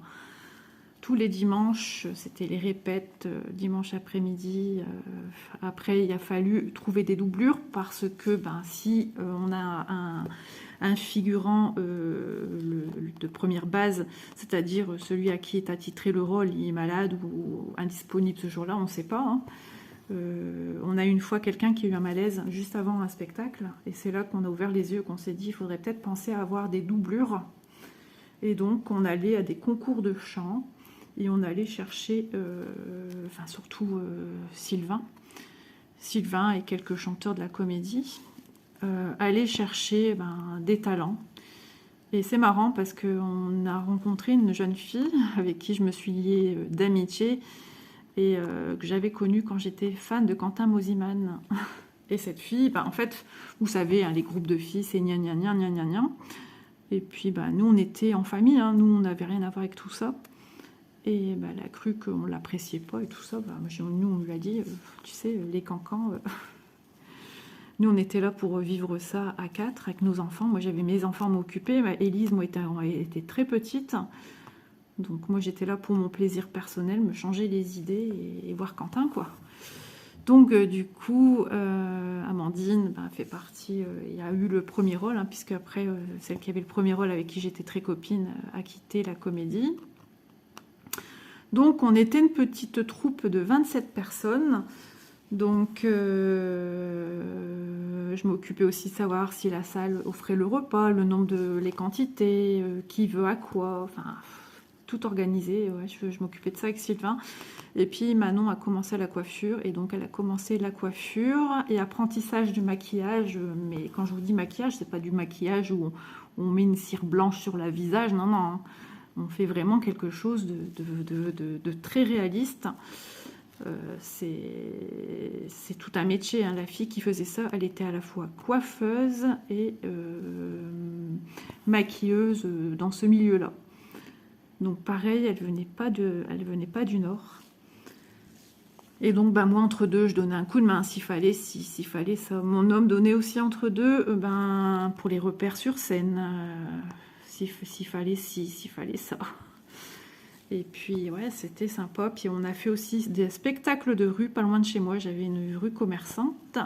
tous les dimanches, c'était les répètes, dimanche après-midi. Après, il a fallu trouver des doublures parce que si on a un figurant de première base, c'est-à-dire celui à qui est attitré le rôle, il est malade ou indisponible ce jour-là, on ne sait pas. Hein. On a eu une fois quelqu'un qui a eu un malaise juste avant un spectacle, et c'est là qu'on a ouvert les yeux, qu'on s'est dit il faudrait peut-être penser à avoir des doublures. Et donc on allait à des concours de chant, et on allait chercher, surtout Sylvain et quelques chanteurs de la Comédie, aller chercher des talents. Et c'est marrant parce qu'on a rencontré une jeune fille avec qui je me suis liée d'amitié et que j'avais connue quand j'étais fan de Quentin Mosimann. Et cette fille, en fait, vous savez, hein, les groupes de filles, c'est gna gna gna gna gna gna. Et puis nous, on était en famille, hein, nous, on n'avait rien à voir avec tout ça. Et elle a cru qu'on ne l'appréciait pas et tout ça. Nous, on lui a dit, tu sais, les cancans... Nous, on était là pour vivre ça à 4 avec nos enfants. Moi, j'avais mes enfants à m'occuper. Élise, moi, était très petite. Donc, moi, j'étais là pour mon plaisir personnel, me changer les idées et voir Quentin, quoi. Donc, du coup, Amandine fait partie... il y a eu le premier rôle, hein, puisque après, celle qui avait le premier rôle, avec qui j'étais très copine, a quitté la Comédie. Donc, on était une petite troupe de 27 personnes. Donc, je m'occupais aussi de savoir si la salle offrait le repas, le nombre les quantités, qui veut à quoi, enfin, tout organisé. Ouais, je m'occupais de ça avec Sylvain. Et puis, Manon a commencé la coiffure, et donc elle a commencé la coiffure et apprentissage du maquillage. Mais quand je vous dis maquillage, c'est pas du maquillage où on met une cire blanche sur le visage, non, non. Hein. On fait vraiment quelque chose de très réaliste. C'est tout un métier, hein. La fille qui faisait ça, elle était à la fois coiffeuse et maquilleuse dans ce milieu-là. Donc pareil, elle venait pas du Nord. Et donc moi entre deux, je donnais un coup de main s'il fallait ça. Mon homme donnait aussi entre deux pour les repères sur scène, s'il fallait ça. Et puis, ouais, c'était sympa. Puis, on a fait aussi des spectacles de rue, pas loin de chez moi. J'avais une rue commerçante.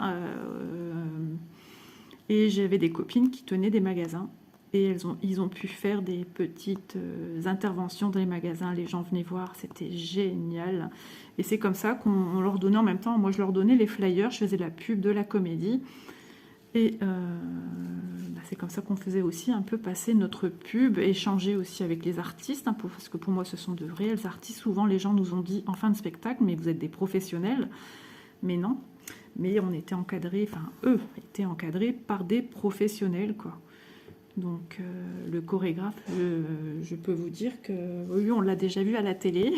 Et j'avais des copines qui tenaient des magasins. Et ils ont pu faire des petites interventions dans les magasins. Les gens venaient voir. C'était génial. Et c'est comme ça qu'on leur donnait en même temps. Moi, je leur donnais les flyers. Je faisais la pub de la Comédie. Et c'est comme ça qu'on faisait aussi un peu passer notre pub, échanger aussi avec les artistes, hein, parce que pour moi ce sont de réels artistes. Souvent les gens nous ont dit en fin de spectacle, mais vous êtes des professionnels. Mais non, mais on était encadrés, eux étaient encadrés par des professionnels, quoi. Donc le chorégraphe, je peux vous dire que oui, on l'a déjà vu à la télé.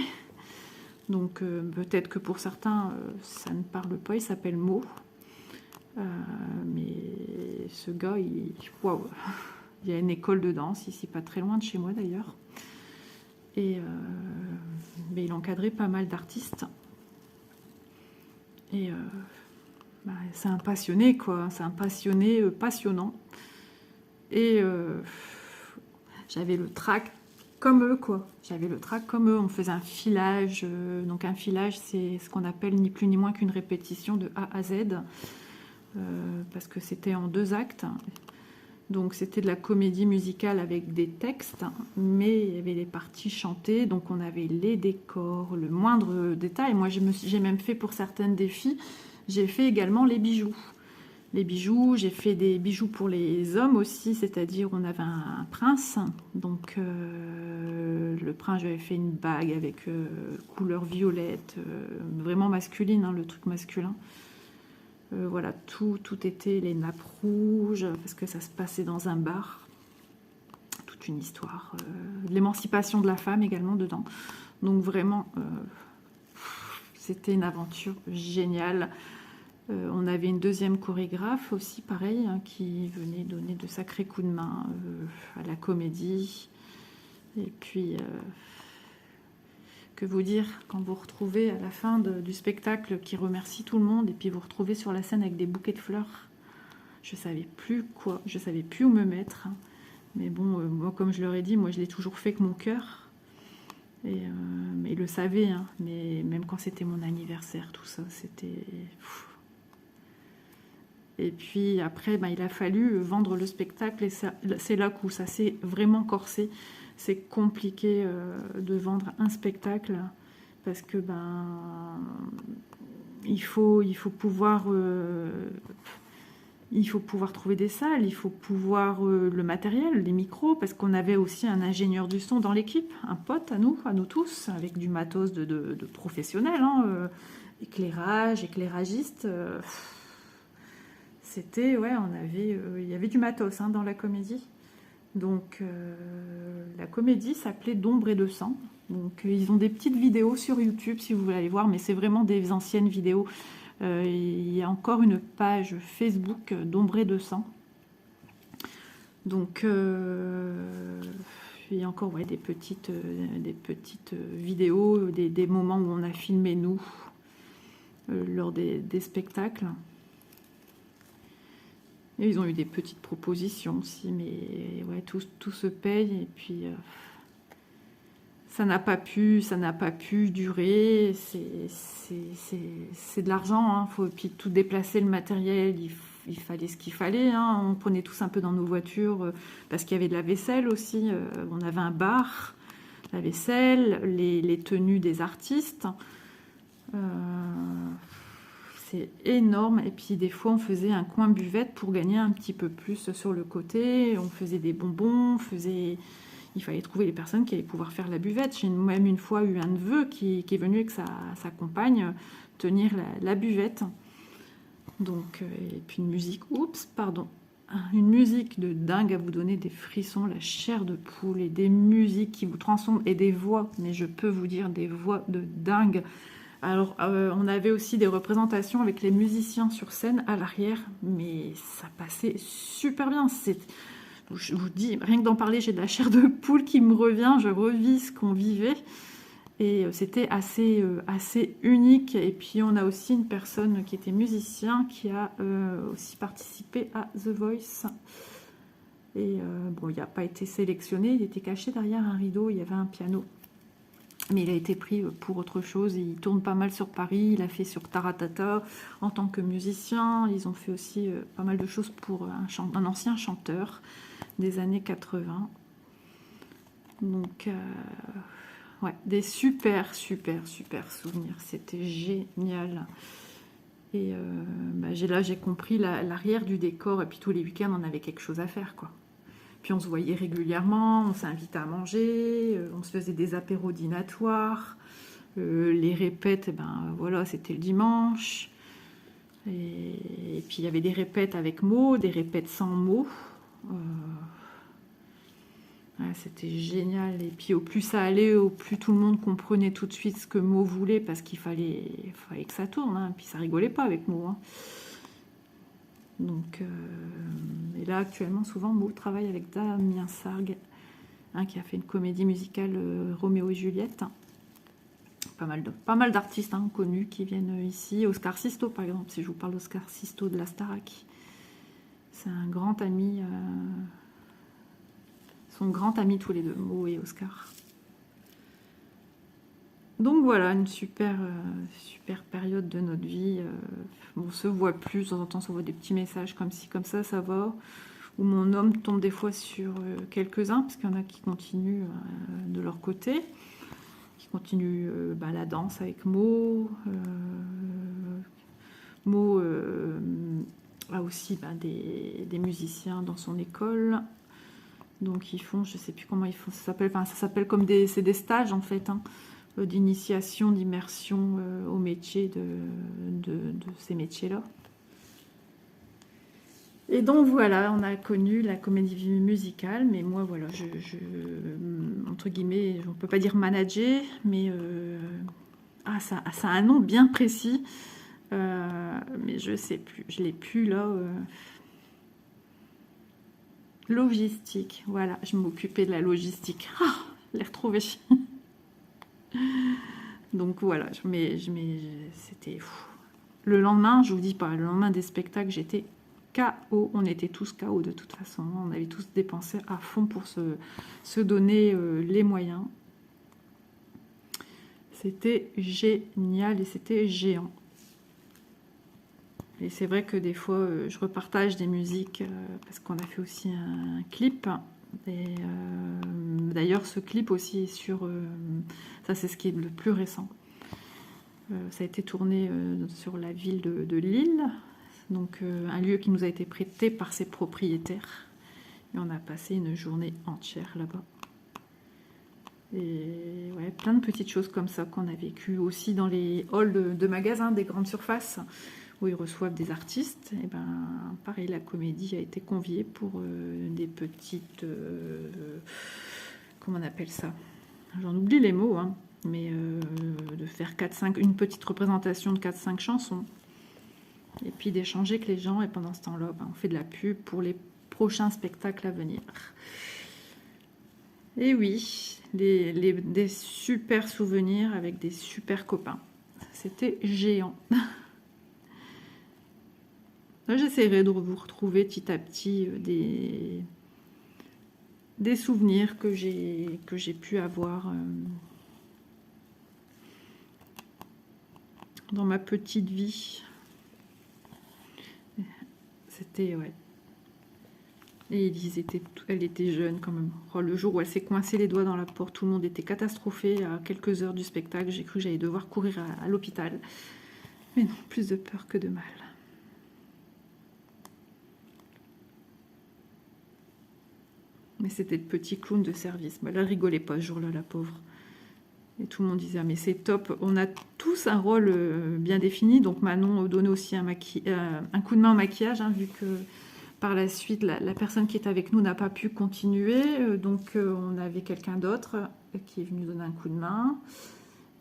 Donc peut-être que pour certains ça ne parle pas, il s'appelle Mo. Mais ce gars, waouh. Il y a une école de danse ici, pas très loin de chez moi d'ailleurs. Et mais il encadrait pas mal d'artistes. Et c'est un passionné, quoi. C'est un passionné passionnant. Et j'avais le trac comme eux, quoi. J'avais le trac comme eux. On faisait un filage. Donc un filage, c'est ce qu'on appelle ni plus ni moins qu'une répétition de A à Z. parce que c'était en 2 actes. Donc c'était de la comédie musicale avec des textes, mais il y avait les parties chantées, donc on avait les décors, le moindre détail. Moi j'ai même fait pour certaines des filles, j'ai fait également les bijoux. Les bijoux, j'ai fait des bijoux pour les hommes aussi, c'est-à-dire on avait un prince, donc le prince, j'avais fait une bague avec couleur violette, vraiment masculine, hein, le truc masculin. Voilà, tout était les nappes rouges, parce que ça se passait dans un bar. Toute une histoire. De l'émancipation de la femme également dedans. Donc vraiment, c'était une aventure géniale. On avait une deuxième chorégraphe aussi, pareil, hein, qui venait donner de sacrés coups de main à la comédie. Et puis, que vous dire, quand vous retrouvez à la fin du spectacle qui remercie tout le monde, et puis vous retrouvez sur la scène avec des bouquets de fleurs, je savais plus quoi, je savais plus où me mettre. Mais bon, moi, comme je leur ai dit, moi je l'ai toujours fait avec mon cœur. Et ils le savaient, hein, mais même quand c'était mon anniversaire, tout ça, c'était... Et puis après, ben, il a fallu vendre le spectacle, et c'est là où ça s'est vraiment corsé. C'est compliqué de vendre un spectacle, parce que ben il faut pouvoir trouver des salles, il faut pouvoir le matériel, les micros, parce qu'on avait aussi un ingénieur du son dans l'équipe, un pote à nous tous, avec du matos de professionnels, hein, éclairage, éclairagiste. C'était, ouais, il y avait du matos, hein, dans la comédie. Donc la comédie s'appelait d'ombre et de sang. Donc ils ont des petites vidéos sur YouTube si vous voulez aller voir, mais c'est vraiment des anciennes vidéos. Il y a encore une page Facebook d'ombre et de sang. Donc il y a encore, ouais, des petites vidéos, des moments où on a filmé nous lors des spectacles. Et ils ont eu des petites propositions aussi, mais ouais, tout se paye, et puis ça n'a pas pu durer. C'est de l'argent, hein. Puis tout déplacer, le matériel, il fallait ce qu'il fallait, hein. On prenait tous un peu dans nos voitures, parce qu'il y avait de la vaisselle aussi. On avait un bar, la vaisselle, les tenues des artistes. C'est énorme. Et puis des fois on faisait un coin buvette pour gagner un petit peu plus sur le côté. On faisait des bonbons, il fallait trouver les personnes qui allaient pouvoir faire la buvette. J'ai même une fois eu un neveu qui est venu avec sa compagne tenir la buvette. Donc, et puis une musique, une musique de dingue à vous donner des frissons, la chair de poule, et des musiques qui vous transforment, et des voix, mais je peux vous dire des voix de dingue. Alors, on avait aussi des représentations avec les musiciens sur scène à l'arrière, mais ça passait super bien. Je vous dis, rien que d'en parler, j'ai de la chair de poule qui me revient, je revis ce qu'on vivait. Et c'était assez unique. Et puis, on a aussi une personne qui était musicien qui a aussi participé à The Voice. Et bon, il n'a pas été sélectionné, il était caché derrière un rideau, il y avait un piano. Mais il a été pris pour autre chose. Il tourne pas mal sur Paris. Il a fait sur Taratata en tant que musicien. Ils ont fait aussi pas mal de choses pour un ancien chanteur des années 80. Donc, ouais, des super souvenirs. C'était génial. Et j'ai compris l'arrière du décor. Et puis tous les week-ends, on avait quelque chose à faire, quoi. Puis on se voyait régulièrement, on s'invitait à manger, on se faisait des apéros dînatoires, les répètes, voilà, c'était le dimanche. Et puis il y avait des répètes avec mots, des répètes sans mots. Ouais, c'était génial. Et puis au plus ça allait, au plus tout le monde comprenait tout de suite ce que Mo voulait, parce qu'il fallait que ça tourne, hein. Puis ça rigolait pas avec Mo, hein. Donc, et là actuellement, souvent, Mo travaille avec Damien Sargue, hein, qui a fait une comédie musicale Roméo et Juliette. Pas mal d'artistes, hein, connus qui viennent ici. Oscar Sisto, par exemple, si je vous parle d'Oscar Sisto de la Starac. C'est un grand ami. Son grand ami tous les deux, Mo et Oscar. Donc voilà, une super, super période de notre vie. On se voit plus, de temps en temps, on se voit des petits messages comme ci, comme ça va. Où mon homme tombe des fois sur quelques-uns, parce qu'il y en a qui continuent de leur côté, qui continuent la danse avec Mo. Mo a aussi des musiciens dans son école. Donc ils font, je sais plus comment ils font, ça s'appelle comme c'est des stages en fait, hein, d'initiation, d'immersion au métier de ces métiers-là. Et donc voilà, on a connu la comédie musicale, mais moi voilà, entre guillemets, on peut pas dire manager, mais ça a un nom bien précis, mais je sais plus, je l'ai plus là. Logistique, voilà, je m'occupais de la logistique. Ah, je l'ai retrouvée. Donc voilà, c'était fou. Le lendemain, je vous dis pas, le lendemain des spectacles, j'étais KO. On était tous KO de toute façon. On avait tous dépensé à fond pour se donner les moyens. C'était génial et c'était géant. Et c'est vrai que des fois, je repartage des musiques parce qu'on a fait aussi un clip. Et d'ailleurs, ce clip aussi est sur... ça, c'est ce qui est le plus récent. Ça a été tourné sur la ville de Lille. Donc, un lieu qui nous a été prêté par ses propriétaires. Et on a passé une journée entière là-bas. Et ouais, plein de petites choses comme ça qu'on a vécues aussi dans les halls de magasins, des grandes surfaces, où ils reçoivent des artistes. Et ben, pareil, la comédie a été conviée pour des petites... comment on appelle ça? J'en oublie les mots, hein, mais de faire une petite représentation de 4-5 chansons. Et puis d'échanger avec les gens. Et pendant ce temps-là, on fait de la pub pour les prochains spectacles à venir. Et oui, des super souvenirs avec des super copains. C'était géant. J'essaierai de vous retrouver petit à petit des souvenirs que j'ai pu avoir dans ma petite vie. C'était, ouais. Et Elise elle était jeune quand même. Oh, le jour où elle s'est coincée les doigts dans la porte, tout le monde était catastrophé. À quelques heures du spectacle, j'ai cru que j'allais devoir courir à l'hôpital. Mais non, plus de peur que de mal. Mais c'était le petit clown de service. Elle rigolait pas ce jour-là, la pauvre. Et tout le monde disait, ah, mais c'est top. On a tous un rôle bien défini. Donc Manon donnait aussi un coup de main au maquillage, hein, vu que par la suite, la personne qui est avec nous n'a pas pu continuer. Donc on avait quelqu'un d'autre qui est venu donner un coup de main.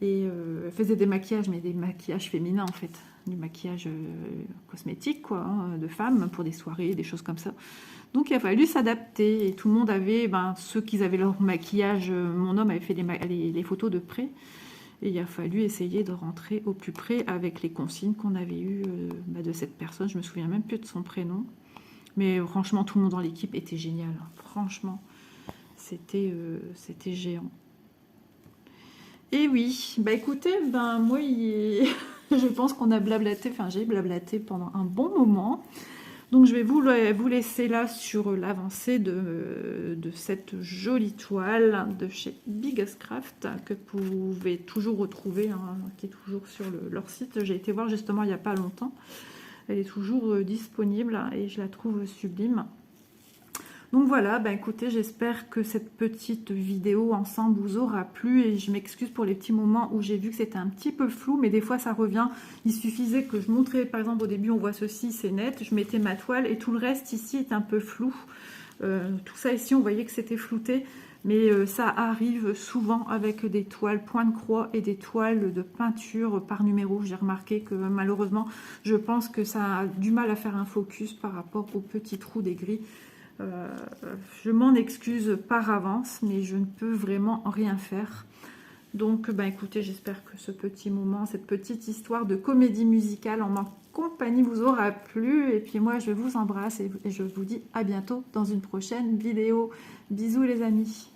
Et elle faisait des maquillages, mais des maquillages féminins en fait. Du maquillage cosmétique, quoi, hein, de femmes, pour des soirées, des choses comme ça. Donc il a fallu s'adapter. Et tout le monde avait, ceux qui avaient leur maquillage, mon homme avait fait les photos de près. Et il a fallu essayer de rentrer au plus près avec les consignes qu'on avait eues de cette personne. Je me souviens même plus de son prénom. Mais franchement, tout le monde dans l'équipe était génial. Franchement, c'était géant. Et oui, écoutez, moi, je pense qu'on a blablaté, enfin j'ai blablaté pendant un bon moment. Donc je vais vous laisser là sur l'avancée de cette jolie toile de chez Biggest Craft que vous pouvez toujours retrouver, hein, qui est toujours sur leur site. J'ai été voir justement il n'y a pas longtemps. Elle est toujours disponible et je la trouve sublime. Donc voilà, écoutez, j'espère que cette petite vidéo ensemble vous aura plu et je m'excuse pour les petits moments où j'ai vu que c'était un petit peu flou, mais des fois ça revient. Il suffisait que je montrais, par exemple au début on voit ceci, c'est net, je mettais ma toile et tout le reste ici est un peu flou. Tout ça ici on voyait que c'était flouté, mais ça arrive souvent avec des toiles point de croix et des toiles de peinture par numéro. J'ai remarqué que malheureusement, je pense que ça a du mal à faire un focus par rapport aux petits trous des grilles. Je m'en excuse par avance, mais je ne peux vraiment rien faire. Donc, écoutez, j'espère que ce petit moment, cette petite histoire de comédie musicale en ma compagnie vous aura plu. Et puis moi, je vous embrasse et je vous dis à bientôt dans une prochaine vidéo. Bisous les amis.